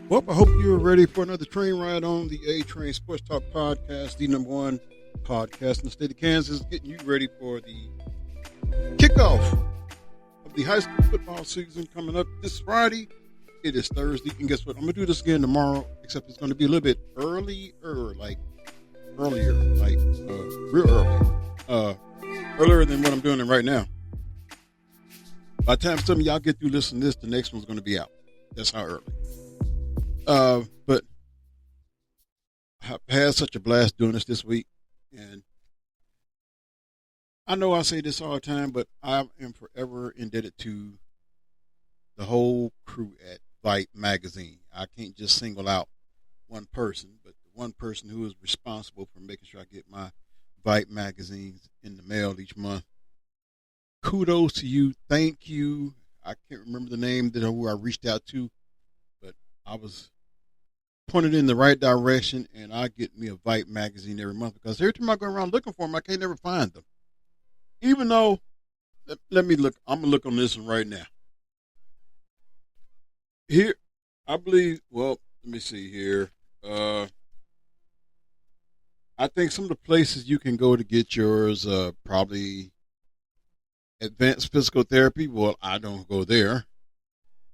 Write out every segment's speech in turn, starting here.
Well, I hope you're ready for another train ride on the A Train Sports Talk Podcast, the number one podcast in the state of Kansas, getting you ready for the kickoff of the high school football season coming up this Friday. It is Thursday, and guess what? I'm going to do this again tomorrow, except it's going to be a little bit earlier, real early. Earlier than what I'm doing right now. By the time some of y'all get through listening to this, the next one's going to be out. That's how early. But I've had such a blast doing this week, and I know I say this all the time, but I am forever indebted to the whole crew at Vite Magazine. I can't just single out one person, but the one person who is responsible for making sure I get my Vite magazines in the mail each month. Kudos to you. Thank you. I can't remember the name that who I reached out to, but I was pointed in the right direction, and I get me a Vite magazine every month because every time I go around looking for them, I can't never find them. Even though, let me look. I'm gonna look on this one right now. Here, I believe. Well, let me see here. I think some of the places you can go to get yours, probably Advanced Physical Therapy. Well, I don't go there.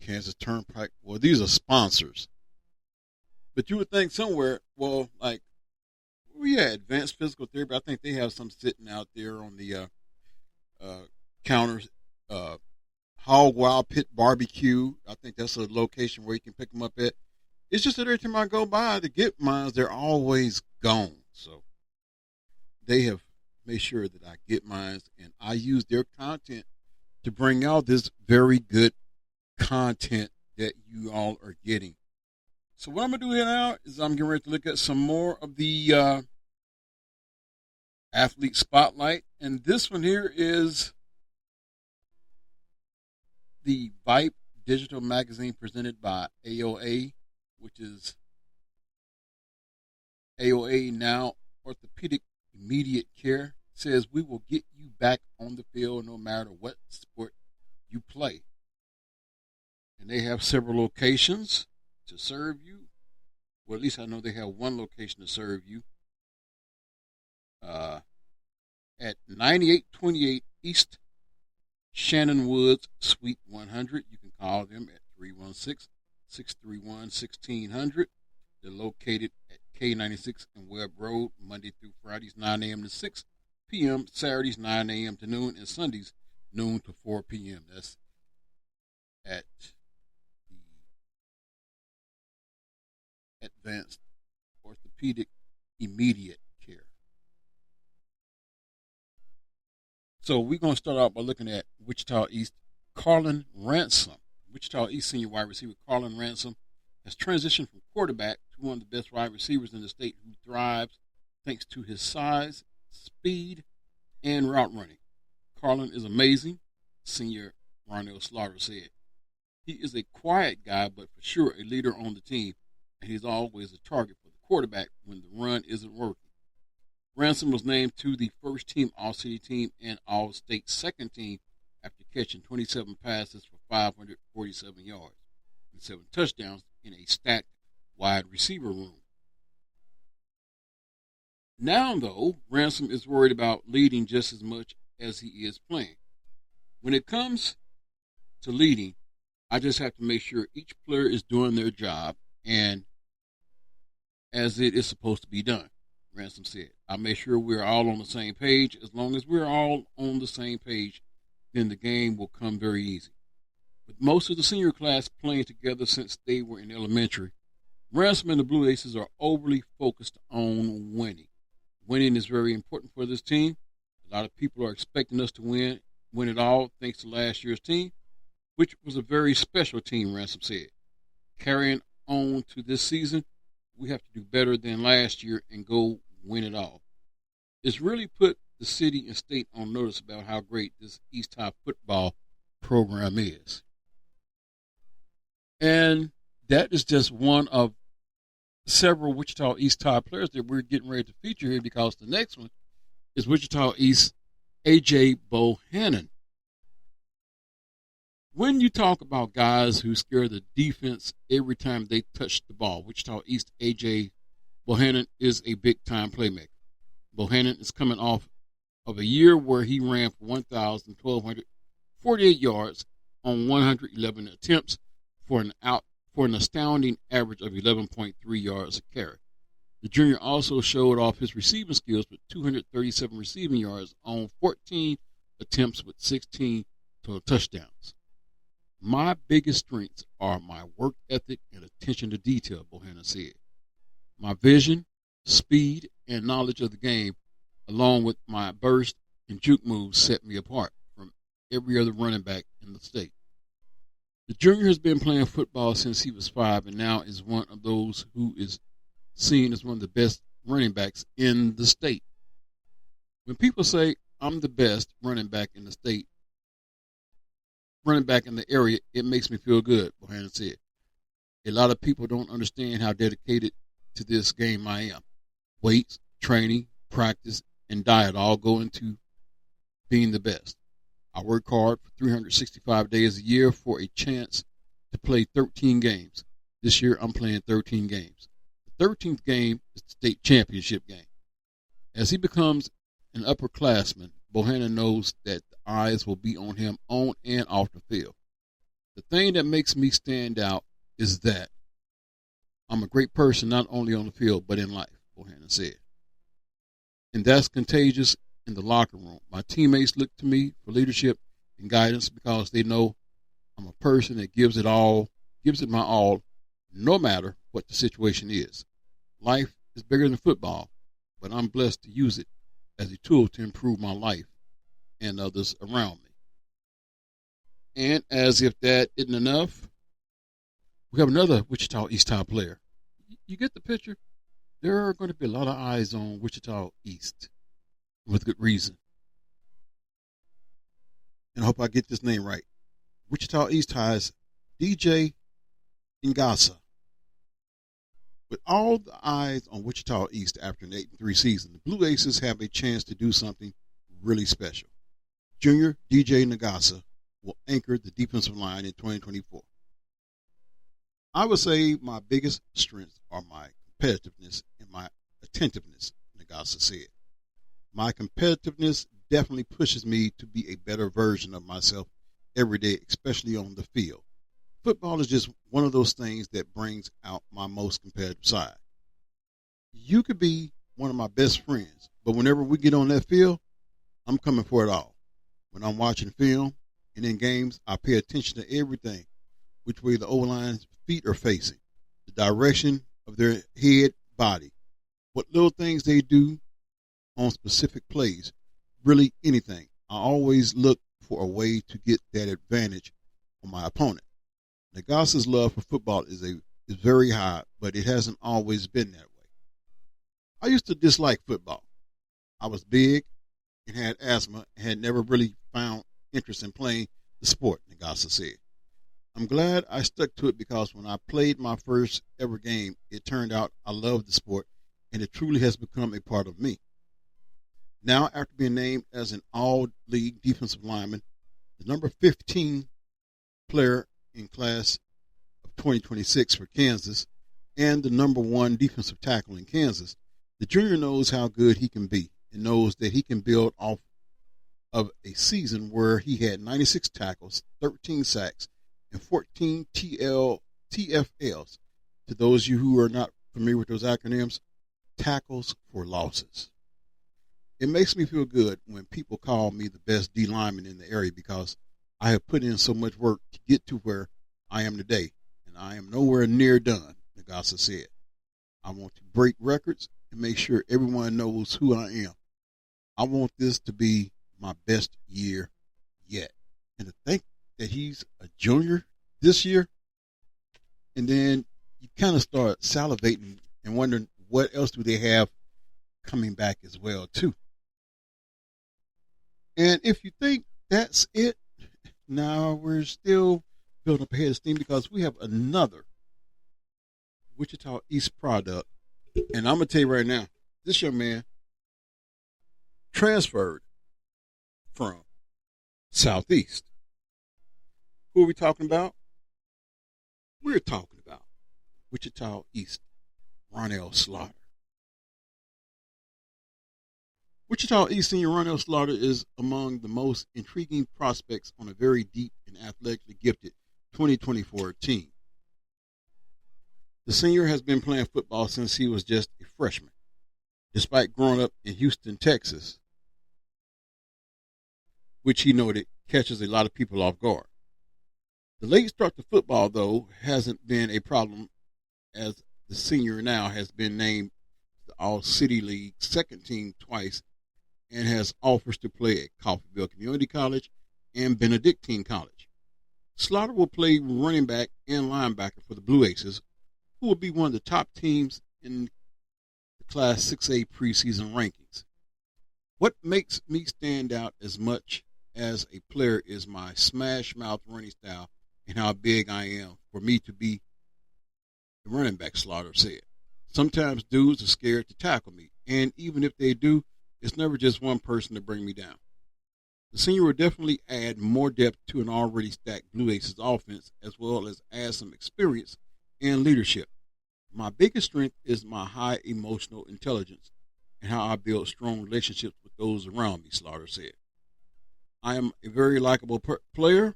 Kansas Turnpike. Well, these are sponsors. But you would think somewhere, well, like, Advanced Physical Therapy. I think they have some sitting out there on the counters. Hog Wild Pit Barbecue. I think that's a location where you can pick them up at. It's just that every time I go by to get mine, they're always gone. So they have made sure that I get mine, and I use their content to bring out this very good content that you all are getting. So what I'm going to do here now is I'm getting ready to look at some more of the athlete spotlight. And this one here is the Vite Digital Magazine presented by AOA, which is AOA Now Orthopedic Immediate Care. Says we will get you back on the field no matter what sport you play. And they have several locations to serve you. Well, at least I know they have one location to serve you. At 9828 East Shannon Woods, Suite 100. You can call them at 316-631-1600. They're located at K96 and Webb Road, Monday through Fridays, 9 a.m. to 6 p.m., Saturdays, 9 a.m. to noon, and Sundays, noon to 4 p.m. That's at the Advanced Orthopedic Immediate Care. So we're going to start out by looking at Wichita East, Karlan Ransom. Wichita East senior wide receiver Karlan Ransom has transitioned from quarterback to one of the best wide receivers in the state who thrives thanks to his size, speed, and route running. Karlan is amazing, senior Ronelle Slaughter said. He is a quiet guy, but for sure a leader on the team, and he's always a target for the quarterback when the run isn't working. Ransom was named to the first team All-City team and All-State second team after catching 27 passes for 547 yards and 7 touchdowns in a stacked wide receiver room. Now, though, Ransom is worried about leading just as much as he is playing. When it comes to leading, I just have to make sure each player is doing their job and as it is supposed to be done, Ransom said. I make sure we're all on the same page. As long as we're all on the same page, then the game will come very easy. With most of the senior class playing together since they were in elementary, Ransom and the Blue Aces are overly focused on winning. Winning is very important for this team. A lot of people are expecting us to win it all thanks to last year's team, which was a very special team, Ransom said. Carrying on to this season, we have to do better than last year and go win it all. It's really put the city and state on notice about how great this East High football program is. And that is just one of several Wichita East top players that we're getting ready to feature here, because the next one is Wichita East A.J. Bohannon. When you talk about guys who scare the defense every time they touch the ball, Wichita East A.J. Bohannon is a big-time playmaker. Bohannon is coming off of a year where he ran for 1,248 yards on 111 attempts for an astounding average of 11.3 yards a carry. The junior also showed off his receiving skills with 237 receiving yards on 14 attempts with 16 total touchdowns. My biggest strengths are my work ethic and attention to detail, Bohannon said. My vision, speed, and knowledge of the game, along with my burst and juke moves, set me apart from every other running back in the state. The junior has been playing football since he was 5 and now is one of those who is seen as one of the best running backs in the state. When people say I'm the best running back in the state, running back in the area, it makes me feel good, Bohannon said. A lot of people don't understand how dedicated to this game I am. Weights, training, practice, and diet all go into being the best. I work hard for 365 days a year for a chance to play 13 games. This year I'm playing 13 games. The 13th game is the state championship game. As he becomes an upperclassman, Bohannon knows that the eyes will be on him on and off the field. The thing that makes me stand out is that I'm a great person not only on the field but in life, Bohannon said. And that's contagious in the locker room. My teammates look to me for leadership and guidance because they know I'm a person that gives it my all, no matter what the situation is. Life is bigger than football, but I'm blessed to use it as a tool to improve my life and others around me. And as if that isn't enough, we have another Wichita East High player. You get the picture? There are going to be a lot of eyes on Wichita East, with good reason. And I hope I get this name right. Wichita East High's DJ NGassa. With all the eyes on Wichita East after an 8-3 season, the Blue Aces have a chance to do something really special. Junior DJ NGassa will anchor the defensive line in 2024. I would say my biggest strengths are my competitiveness and my attentiveness, NGassa said. My competitiveness definitely pushes me to be a better version of myself every day, especially on the field. Football is just one of those things that brings out my most competitive side. You could be one of my best friends, but whenever we get on that field, I'm coming for it all. When I'm watching film and in games, I pay attention to everything, which way the O-line's feet are facing, the direction of their head, body, what little things they do on specific plays, really anything. I always look for a way to get that advantage on my opponent. NGassa's love for football is very high, but it hasn't always been that way. I used to dislike football. I was big and had asthma and had never really found interest in playing the sport, NGassa said. I'm glad I stuck to it because when I played my first ever game, it turned out I loved the sport and it truly has become a part of me. Now, after being named as an all-league defensive lineman, the number 15 player in class of 2026 for Kansas, and the number 1 defensive tackle in Kansas, the junior knows how good he can be and knows that he can build off of a season where he had 96 tackles, 13 sacks, and 14 TFLs. To those of you who are not familiar with those acronyms, tackles for losses. It makes me feel good when people call me the best D lineman in the area because I have put in so much work to get to where I am today, and I am nowhere near done, NGassa said. I want to break records and make sure everyone knows who I am. I want this to be my best year yet. And to think that he's a junior this year, and then you kind of start salivating and wondering what else do they have coming back as well, too. And if you think that's it, now we're still building up a head of steam because we have another Wichita East product. And I'm going to tell you right now, this young man transferred from Southeast. Who are we talking about? We're talking about Wichita East, Ronelle Slaughter. Wichita East senior Ronelle Slaughter is among the most intriguing prospects on a very deep and athletically gifted 2024 team. The senior has been playing football since he was just a freshman, despite growing up in Houston, Texas, which he noted catches a lot of people off guard. The late start to football, though, hasn't been a problem, as the senior now has been named the All-City League second team twice and has offers to play at Coffeyville Community College and Benedictine College. Slaughter will play running back and linebacker for the Blue Aces, who will be one of the top teams in the Class 6A preseason rankings. What makes me stand out as much as a player is my smash mouth running style and how big I am for me to be the running back, Slaughter said. Sometimes dudes are scared to tackle me, and even if they do, it's never just one person to bring me down. The senior will definitely add more depth to an already stacked Blue Aces offense, as well as add some experience and leadership. My biggest strength is my high emotional intelligence and how I build strong relationships with those around me, Slaughter said. I am a very likable player,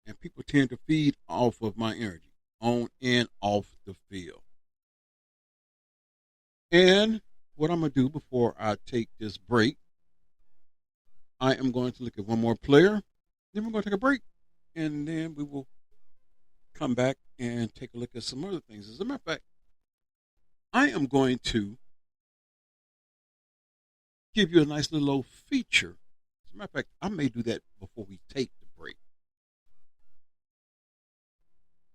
and people tend to feed off of my energy, on and off the field. And what I'm going to do before I take this break, I am going to look at one more player, then we're going to take a break, and then we will come back and take a look at some other things. As a matter of fact, I am going to give you a nice little old feature. As a matter of fact, I may do that before we take the break.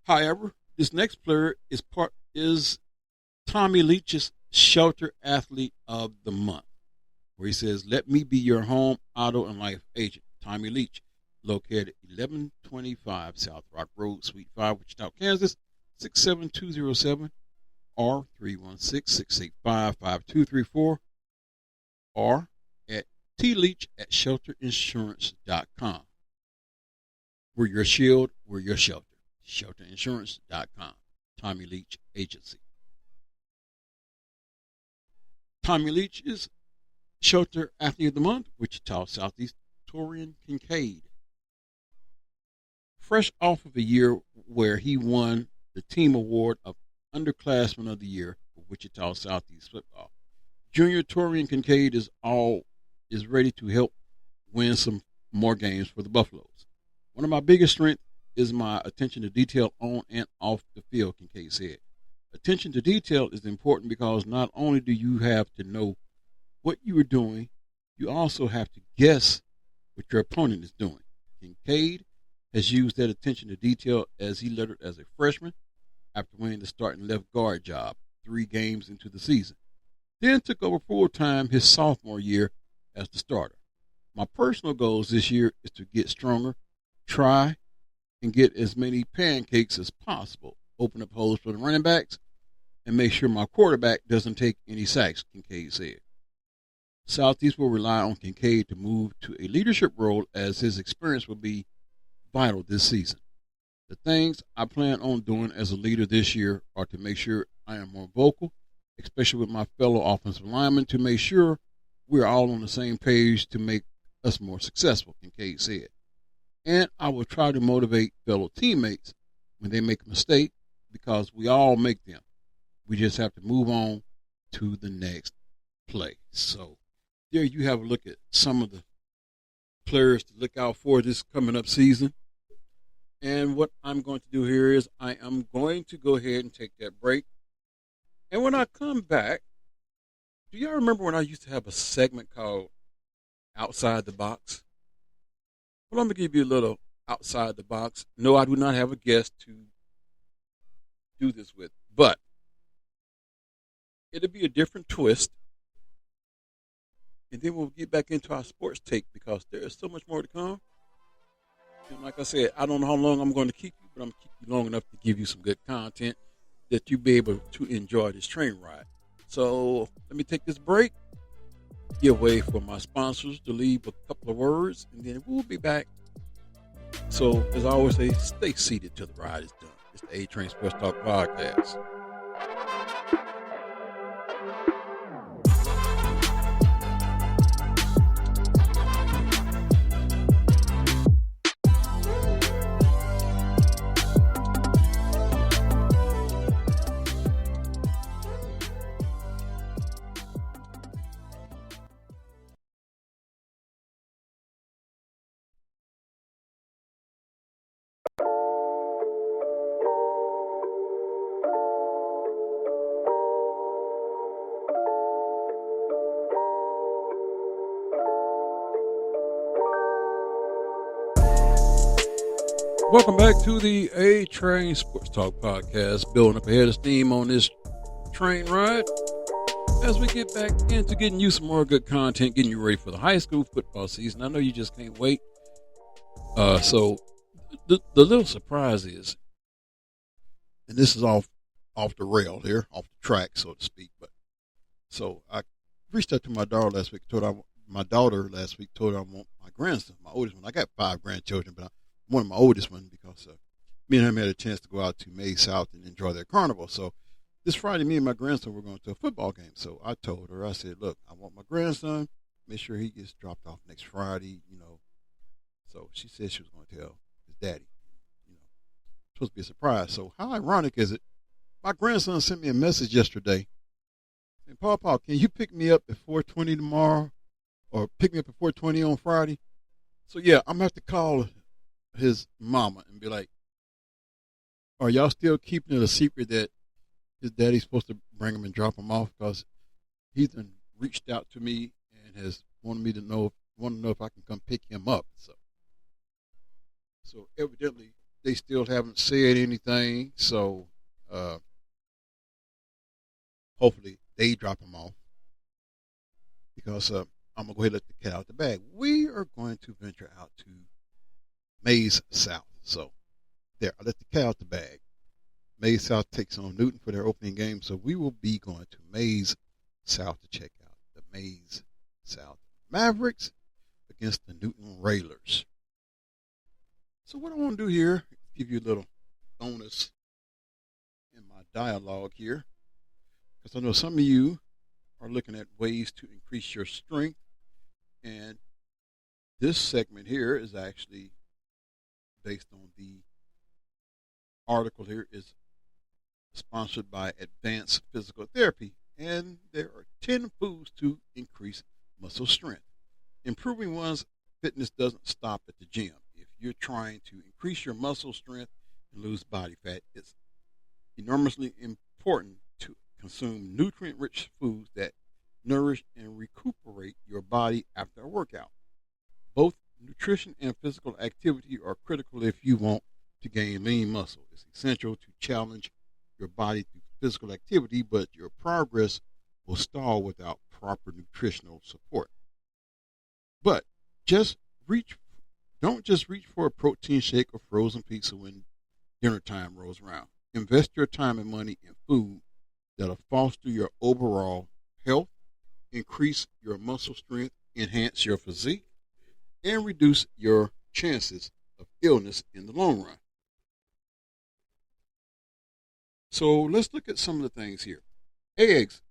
However, this next player is Tommy Leach's Shelter Athlete of the Month, where he says, "Let me be your home, auto, and life agent." Tommy Leach, located at 1125 South Rock Road, Suite 5, Wichita, Kansas, 67207, or 316-685-5234, or at tleach@shelterinsurance.com. We're your shield, we're your shelter. Shelterinsurance.com. Tommy Leach Agency. Tommy Leach is Shelter Athlete of the Month, Wichita Southeast, Torean, Kincaid. Fresh off of a year where he won the team award of Underclassman of the Year for Wichita Southeast football, Junior Torean Kincaid is ready to help win some more games for the Buffaloes. One of my biggest strengths is my attention to detail on and off the field, Kincaid said. Attention to detail is important because not only do you have to know what you are doing, you also have to guess what your opponent is doing. Kincaid has used that attention to detail as he lettered as a freshman after winning the starting left guard job 3 games into the season. Then took over full-time his sophomore year as the starter. My personal goals this year is to get stronger, try and get as many pancakes as possible, open up holes for the running backs, and make sure my quarterback doesn't take any sacks, Kincaid said. Southeast will rely on Kincaid to move to a leadership role as his experience will be vital this season. The things I plan on doing as a leader this year are to make sure I am more vocal, especially with my fellow offensive linemen, to make sure we're all on the same page to make us more successful, Kincaid said. And I will try to motivate fellow teammates when they make a mistake, because we all make them. We just have to move on to the next play. So there you have a look at some of the players to look out for this coming up season. And what I'm going to do here is I am going to go ahead and take that break. And when I come back, do y'all remember when I used to have a segment called Outside the Box? Well, I'm going to give you a little outside the box. No, I do not have a guest to do this with, but it'll be a different twist. And then we'll get back into our sports take because there is so much more to come. And like I said, I don't know how long I'm going to keep you, but I'm going to keep you long enough to give you some good content that you'll be able to enjoy this train ride. So let me take this break, give way for my sponsors to leave a couple of words, and then we'll be back So, as I always say, stay seated till the ride is done. It's the A Train Sports Talk Podcast. Welcome back to the A Train Sports Talk Podcast, building up a head of steam on this train ride as we get back into getting you some more good content, getting you ready for the high school football season. I know you just can't wait. So the little surprise is, and this is off the rail here, off the track, so to speak. But so I reached out to my daughter last week. Told her I want my grandson, my oldest one. I got 5 grandchildren, but I wanted my oldest one because me and him had a chance to go out to May South and enjoy their carnival. So this Friday, me and my grandson were going to a football game. So I told her, I said, look, I want my grandson. Make sure he gets dropped off next Friday, So she said she was going to tell his daddy, supposed to be a surprise. So how ironic is it? My grandson sent me a message yesterday. And Papa, can you pick me up at 4:20 tomorrow, or pick me up at 4:20 on Friday? So yeah, I'm gonna have to call his mama and be like, are y'all still keeping it a secret that his daddy's supposed to bring him and drop him off? Because he's reached out to me and has wanted to know if I can come pick him up. So evidently they still haven't said anything. So hopefully they drop him off, because I'm gonna go ahead and let the cat out the bag. We are going to venture out to Mays South. So there, I let the cat out the bag. Mays South takes on Newton for their opening game. So we will be going to Mays South to check out the Mays South Mavericks against the Newton Railers. So what I want to do here, give you a little bonus in my dialogue here, because I know some of you are looking at ways to increase your strength. And this segment here is actually based on the article here is sponsored by Advanced Physical Therapy, and there are 10 foods to increase muscle strength. Improving one's fitness doesn't stop at the gym. If you're trying to increase your muscle strength and lose body fat, it's enormously important to consume nutrient-rich foods that nourish and recuperate your body after a workout. Both nutrition and physical activity are critical if you want to gain lean muscle. It's essential to challenge your body through physical activity, but your progress will stall without proper nutritional support. But don't just reach for a protein shake or frozen pizza when dinner time rolls around. Invest your time and money in food that'll foster your overall health, increase your muscle strength, enhance your physique, and reduce your chances of illness in the long run. So let's look at some of the things here. Eggs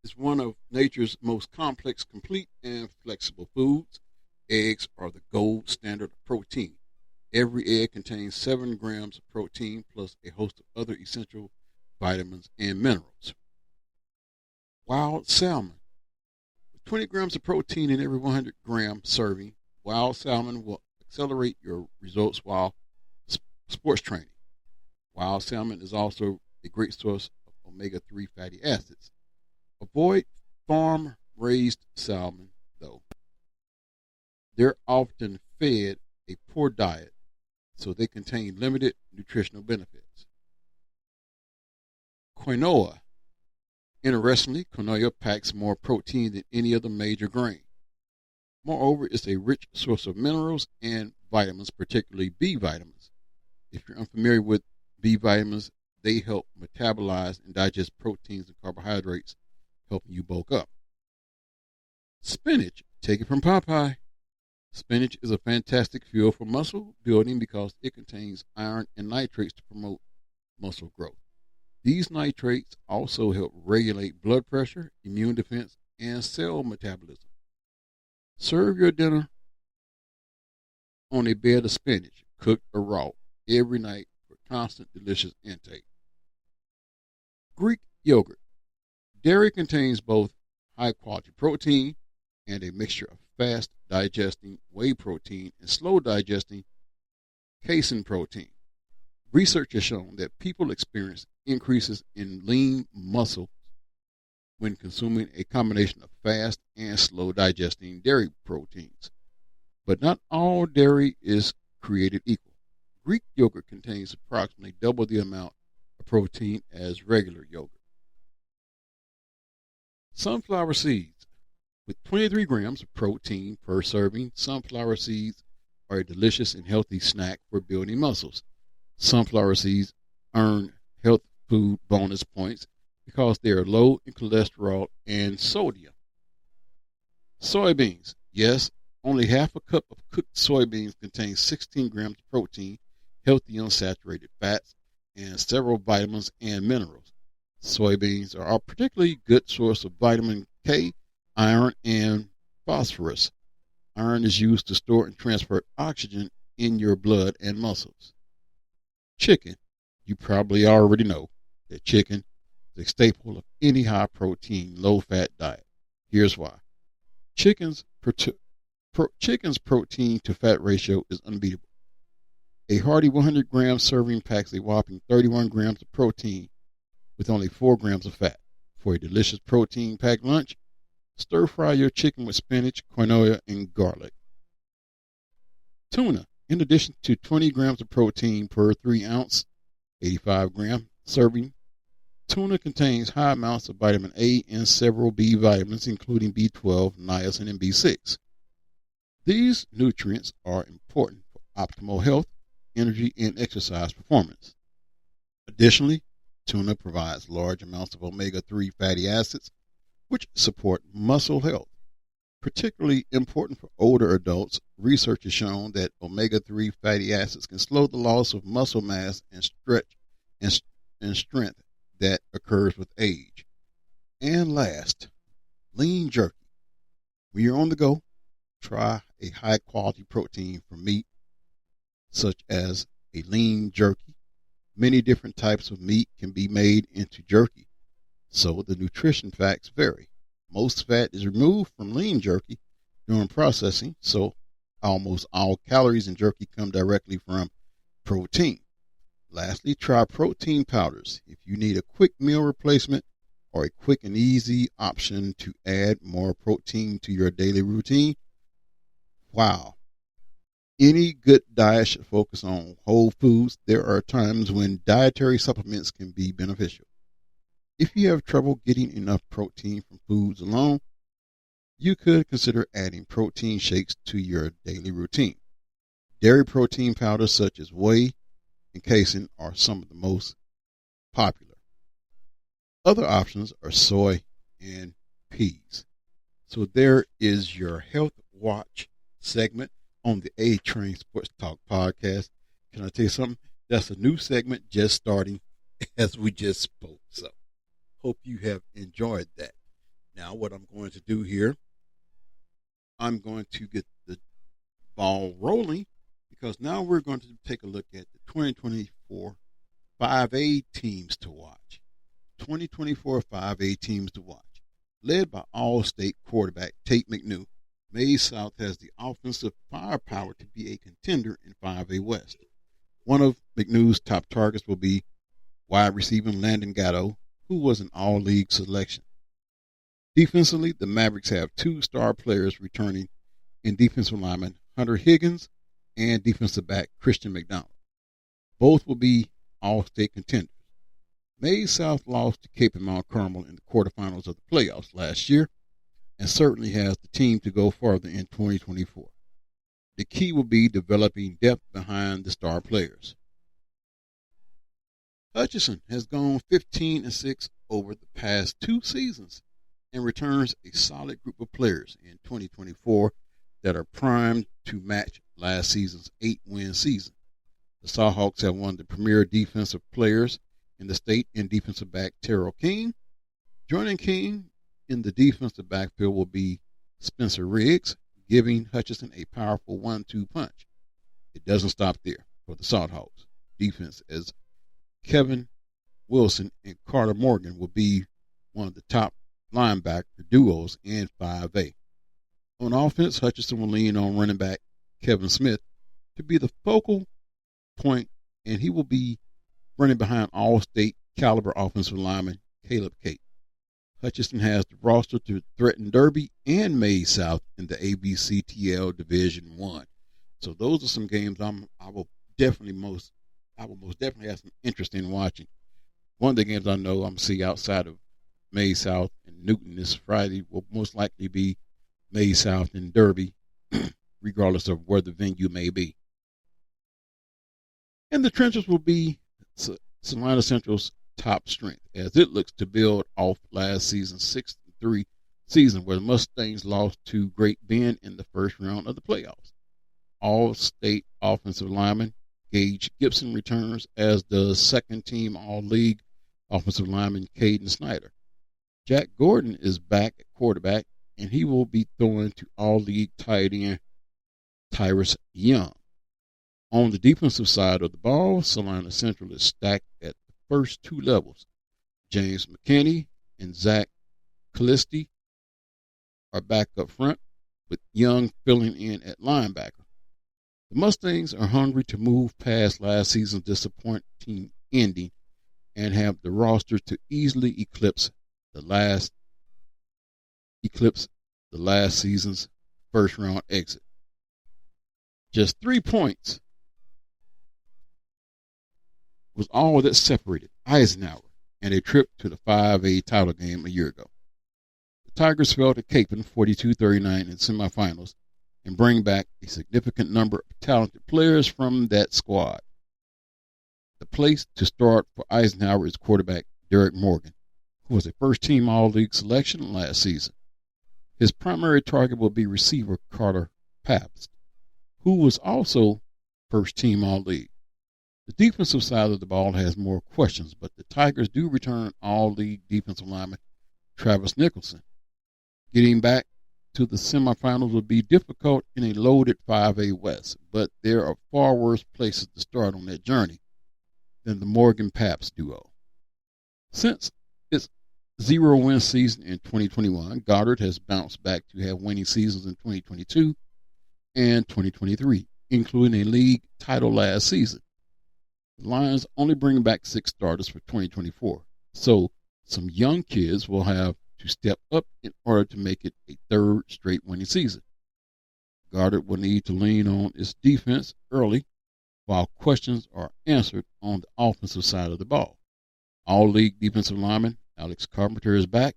is one of nature's most complex, complete, and flexible foods. Eggs are the gold standard of protein. Every egg contains 7 grams of protein plus a host of other essential vitamins and minerals. Wild salmon. With 20 grams of protein in every 100-gram serving, wild salmon will accelerate your results while sports training. Wild salmon is also a great source of omega-3 fatty acids. Avoid farm-raised salmon, though. They're often fed a poor diet, so they contain limited nutritional benefits. Quinoa. Interestingly, quinoa packs more protein than any other major grain. Moreover, it's a rich source of minerals and vitamins, particularly B vitamins. If you're unfamiliar with B vitamins, they help metabolize and digest proteins and carbohydrates, helping you bulk up. Spinach, take it from Popeye. Spinach is a fantastic fuel for muscle building because it contains iron and nitrates to promote muscle growth. These nitrates also help regulate blood pressure, immune defense, and cell metabolism. Serve your dinner on a bed of spinach, cooked or raw, every night for constant delicious intake. Greek yogurt. Dairy contains both high quality protein and a mixture of fast digesting whey protein and slow digesting casein protein. Research has shown that people experience increases in lean muscle when consuming a combination of fast and slow digesting dairy proteins. But not all dairy is created equal. Greek yogurt contains approximately double the amount of protein as regular yogurt. Sunflower seeds. With 23 grams of protein per serving, sunflower seeds are a delicious and healthy snack for building muscles. Sunflower seeds earn health food bonus points because they are low in cholesterol and sodium. Soybeans. Yes, only half a cup of cooked soybeans contains 16 grams of protein, healthy unsaturated fats, and several vitamins and minerals. Soybeans are a particularly good source of vitamin K, iron, and phosphorus. Iron is used to store and transfer oxygen in your blood and muscles. Chicken. You probably already know that chicken is a staple of any high protein, low fat diet. Here's why. Chicken's protein to fat ratio is unbeatable. A hearty 100 gram serving packs a whopping 31 grams of protein with only 4 grams of fat. For a delicious protein packed lunch, stir fry your chicken with spinach, quinoa, and garlic. Tuna. In addition to 20 grams of protein per 3 ounce, 85 gram serving, tuna contains high amounts of vitamin A and several B vitamins, including B12, niacin, and B6. These nutrients are important for optimal health, energy, and exercise performance. Additionally, tuna provides large amounts of omega-3 fatty acids, which support muscle health. Particularly important for older adults, research has shown that omega-3 fatty acids can slow the loss of muscle mass and strength that occurs with age. And last, lean jerky. When you're on the go, try a high quality protein from meat, such as a lean jerky. Many different types of meat can be made into jerky, so the nutrition facts vary. Most fat is removed from lean jerky during processing, so almost all calories in jerky come directly from protein. Lastly, try protein powders. If you need a quick meal replacement or a quick and easy option to add more protein to your daily routine, wow. Any good diet should focus on whole foods. There are times when dietary supplements can be beneficial. If you have trouble getting enough protein from foods alone, you could consider adding protein shakes to your daily routine. Dairy protein powders such as whey and casein are some of the most popular. Other options are soy and peas. So there is your Health Watch segment on the A Train Sports Talk podcast. Can I tell you something? That's a new segment just starting as we just spoke. So hope you have enjoyed that. Now what I'm going to do here, I'm going to get the ball rolling because now we're going to take a look at the 2024 5A teams to watch. 2024 5A teams to watch. Led by All-State quarterback Tate McNew, Maize South has the offensive firepower to be a contender in 5A West. One of McNew's top targets will be wide receiver Landon Gatto, who was an all-league selection. Defensively, the Mavericks have 2 star players returning in defensive lineman Hunter Higgins and defensive back Christian McDonald. Both will be all-state contenders. Maize South lost to Cape and Mount Carmel in the quarterfinals of the playoffs last year and certainly has the team to go farther in 2024. The key will be developing depth behind the star players. Hutchinson has gone 15-6 over the past 2 seasons and returns a solid group of players in 2024 that are primed to match last season's 8-win season. The Sawhawks have one of the premier defensive players in the state in defensive back Terrell King. Joining King in the defensive backfield will be Spencer Riggs, giving Hutchinson a powerful 1-2 punch. It doesn't stop there for the Sawhawks defense, as Kevin Wilson and Carter Morgan will be one of the top linebacker duos in 5A. On offense, Hutchinson will lean on running back Kevin Smith to be the focal point, and he will be running behind all-state caliber offensive lineman Caleb Cape. Hutchinson has the roster to threaten Derby and Maize South in the ABCTL Division I. So those are some games I will most definitely have some interest in watching. One of the games I know I'm going to see outside of Maize South and Newton this Friday will most likely be Maize South and Derby, regardless of where the venue may be. And the trenches will be Salina Central's top strength, as it looks to build off last season's 6-3 season, where the Mustangs lost to Great Bend in the first round of the playoffs. All-state offensive lineman Gage Gibson returns, as does second-team All-League offensive lineman Caden Snyder. Jack Gordon is back at quarterback, and he will be throwing to All-League tight end Tyrus Young. On the defensive side of the ball, Salina Central is stacked at the first two levels. James McKinney and Zach Callisti are back up front, with Young filling in at linebacker. The Mustangs are hungry to move past last season's disappointing ending and have the roster to easily eclipse the last season's first round exit. Just 3 points was all that separated Eisenhower and a trip to the 5A title game a year ago. The Tigers fell to Capon 42-39 in semifinals and bring back a significant number of talented players from that squad. The place to start for Eisenhower is quarterback Derek Morgan, who was a first-team All-League selection last season. His primary target will be receiver Carter Pabst, who was also first-team All-League. The defensive side of the ball has more questions, but the Tigers do return All-League defensive lineman Travis Nicholson. Getting back to the semifinals will be difficult in a loaded 5A West, but there are far worse places to start on that journey than the Morgan-Pabst duo. Since its 0-win season in 2021, Goddard has bounced back to have winning seasons in 2022 and 2023, including a league title last season. The Lions only bring back 6 starters for 2024, so some young kids will have to step up in order to make it a third straight winning season. Goddard will need to lean on its defense early while questions are answered on the offensive side of the ball. All-League defensive lineman Alex Carpenter is back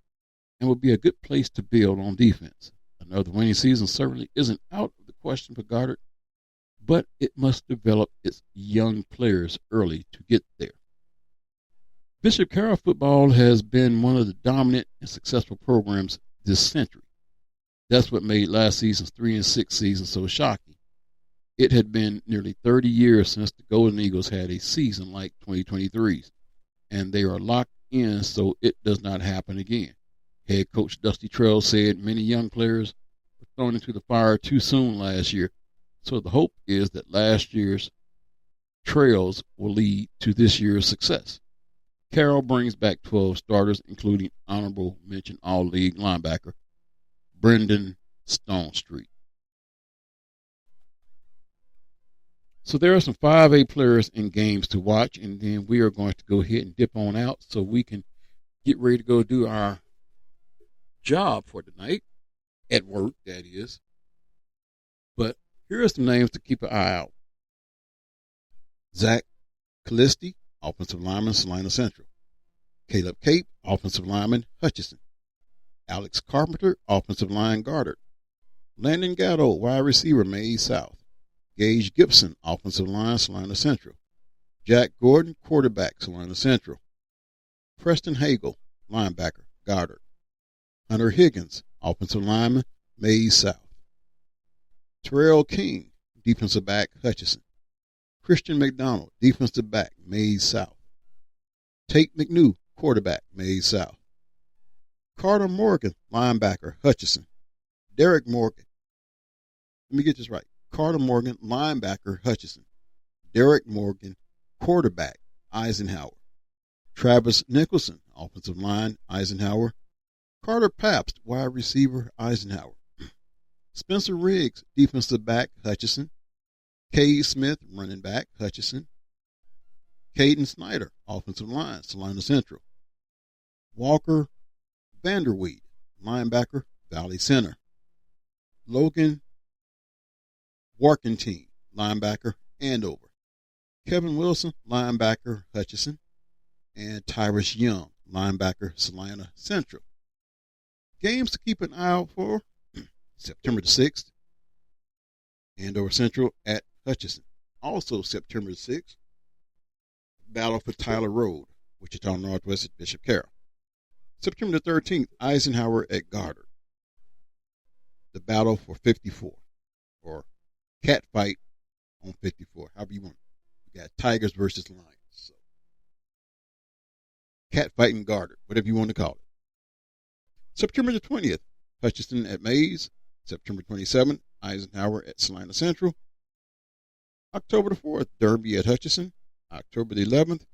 and will be a good place to build on defense. Another winning season certainly isn't out of the question for Goddard, but it must develop its young players early to get there. Bishop Carroll football has been one of the dominant and successful programs this century. That's what made last season's 3-6 season so shocking. It had been nearly 30 years since the Golden Eagles had a season like 2023's, and they are locked in so it does not happen again. Head coach Dusty Trail said many young players were thrown into the fire too soon last year, so the hope is that last year's trails will lead to this year's success. Carroll brings back 12 starters, including honorable mention All-League linebacker Brendan Stonestreet. So there are some 5A players and games to watch, and then we are going to go ahead and dip on out so we can get ready to go do our job for tonight, at work, that is. But here are some names to keep an eye out. Zach Callisti, offensive lineman, Salina Central. Caleb Cape, offensive lineman, Hutchinson. Alex Carpenter, offensive line, Goddard. Landon Gatto, wide receiver, Maize South. Gage Gibson, offensive line, Salina Central. Jack Gordon, quarterback, Salina Central. Preston Hagel, linebacker, Goddard. Hunter Higgins, offensive lineman, Maize South. Terrell King, defensive back, Hutchinson. Christian McDonald, defensive back, Maize South. Tate McNew, quarterback, Maize South. Carter Morgan, linebacker, Hutchinson. Derek Morgan. Let me get this right. Carter Morgan, linebacker, Hutchinson. Derek Morgan, quarterback, Eisenhower. Travis Nicholson, offensive line, Eisenhower. Carter Pabst, wide receiver, Eisenhower. Spencer Riggs, defensive back, Hutchinson. Cade Smith, running back, Hutchinson. Caden Snyder, offensive line, Salina Central. Walker Vanderweed, linebacker, Valley Center. Logan Warkentine, linebacker, Andover. Kevin Wilson, linebacker, Hutchinson. And Tyrus Young, linebacker, Salina Central. Games to keep an eye out for: September the 6th, Andover Central at Hutchinson. Also September the 6th, Battle for Tyler Road, Wichita Northwest at Bishop Carroll. September the 13th, Eisenhower at Goddard. The Battle for 54, or Cat Fight on 54, however you want it. We got Tigers versus Lions. So, Cat Fight in Goddard, whatever you want to call it. September the 20th, Hutchinson at Maize. September 27th, Eisenhower at Salina Central. October the 4th, Derby at Hutchinson. October the 11th,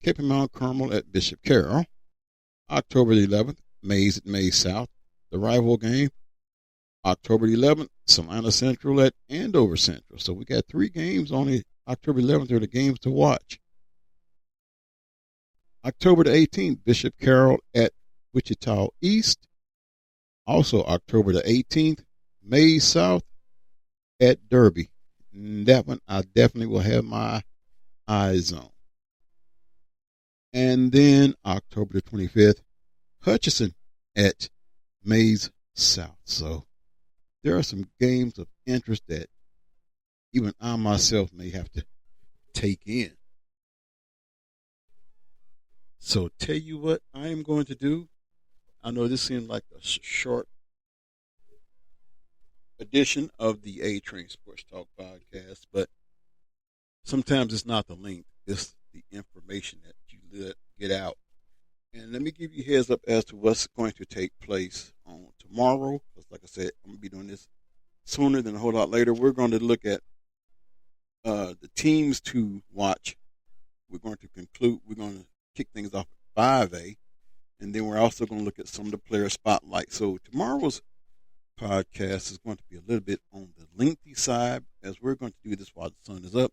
Cape and Mount Carmel at Bishop Carroll. October the 11th, Maize at Maize South, the rival game. October the 11th, Salina Central at Andover Central. So we got 3 games on the October 11th are the games to watch. October the 18th, Bishop Carroll at Wichita East. Also October the 18th, Maize South at Derby. And that one I definitely will have my eyes on. And then October the 25th, Hutchinson at Maize South. So there are some games of interest that even I myself may have to take in. So tell you what I am going to do. I know this seemed like a short edition of the A-Train Sports Talk podcast, but sometimes it's not the length, it's the information that you get out. And let me give you a heads up as to what's going to take place on tomorrow. Because like I said, I'm going to be doing this sooner than a whole lot later. We're going to look at the teams to watch. We're going to kick things off at 5A. And then we're also going to look at some of the player spotlights. So tomorrow's podcast is going to be a little bit on the lengthy side, as we're going to do this while the sun is up,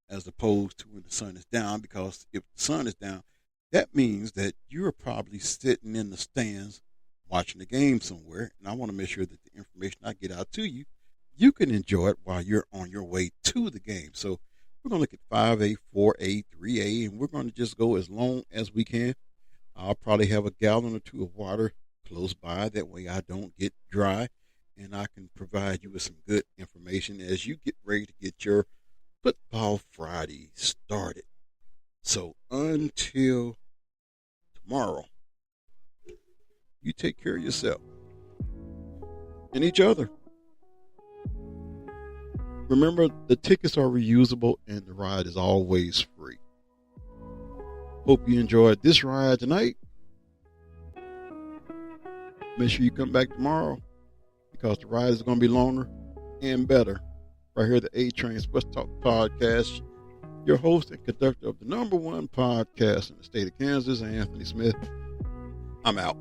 as opposed to when the sun is down. Because if the sun is down, that means that you're probably sitting in the stands watching the game somewhere. And I want to make sure that the information I get out to you, you can enjoy it while you're on your way to the game. So we're going to look at 5A, 4A, 3A, and we're going to just go as long as we can. I'll probably have a gallon or 2 of water close by. That way I don't get dry, and I can provide you with some good information as you get ready to get your Football Friday started. So until tomorrow, you take care of yourself and each other. Remember, the tickets are reusable and the ride is always free. Hope you enjoyed this ride tonight. Make sure you come back tomorrow, because the ride is going to be longer and better. Right here, the A-Train Sports Talk podcast. Your host and conductor of the #1 podcast in the state of Kansas, Anthony Smith. I'm out.